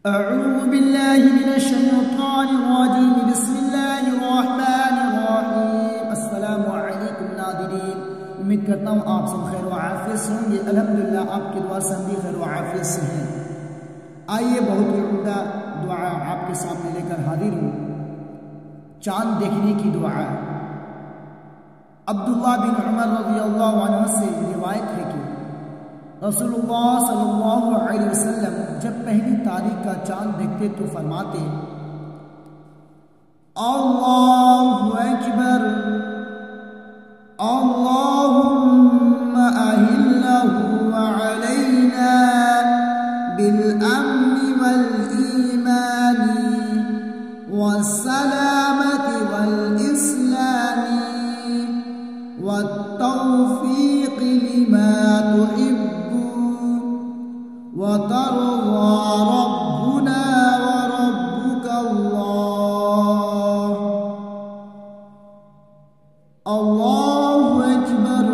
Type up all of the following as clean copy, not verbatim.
अऊज़ु बिल्लाहि मिनश्शैतानिर्रजीम बिस्मिल्लाहिर्रहमानिर्रहीम। अस्सलामु अलैकुम नाज़रीन, उम्मीद करता हूँ आप सब खैर व आफियत से होंगे। अल्हम्दुलिल्लाह आपकी दुआ से हम भी खैर व आफियत से हैं। आइए बहुत ही उम्दा दुआ आपके सामने लेकर हाजिर हूँ। चाँद देखने की दुआ। अब्दुल्लाह बिन उमर रज़ियल्लाहु अन्हु से रिवायत है कि रसूलुल्लाह सल्लल्लाहु अलैहि वसल्लम जब पहली तारीख का चांद देखते तो फरमाते, अल्लाहु अकबर, अल्लाहुम्मा अहिल्लहु अलैना बिल अम्नि वल ईमानी वस्सलामति वल इस्लामी वत्तौफीक़ लिमा तुहिब्बु वतर्ज़ा रब्बुना व रब्बुका अल्लाहु अकबर,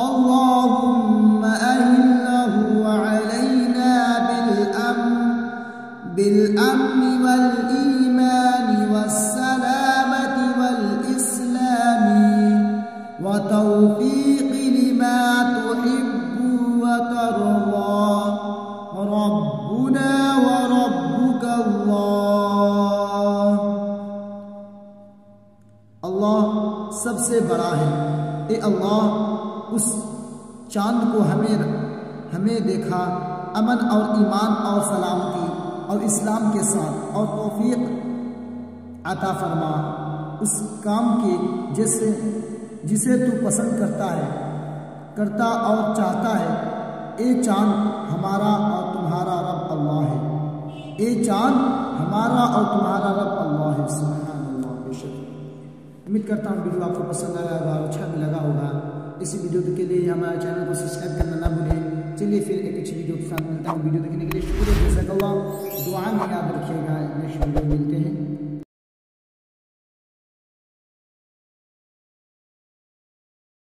अल्लाहुम्मा अहिल्लहु अलैना बिल अम्नि वल ईमानी वस्सलामति वल इस्लामी वतौफीक़ लिमा तुहिब्बु वतर्ज़ा रब्बुना व रब्बुका अल्लाह सबसे बड़ा है। ए अल्लाह, उस चांद को हमें देखा अमन और ईमान और सलामती और इस्लाम के साथ और तौफीक अता फरमा। उस काम के जिसे तू पसंद करता और चाहता है। ए चांद हमारा और तुम्हारा रब अल्लाह है। ए चांद हमारा और तुम्हारा रब अल्लाह है। सुभान अल्लाह। बेशक उम्मीद करता हूँ वीडियो आपको पसंद आया होगा, अच्छा भी लगा होगा। इसी वीडियो के लिए हमारे चैनल को सब्सक्राइब करना ना भूलें। चलिए फिर एक अच्छी वीडियो के साथ मिलता हूँ। वीडियो देखने के लिए शुक्रिया। दुआ में याद रखिएगा। नेक्स्ट वीडियो मिलते हैं।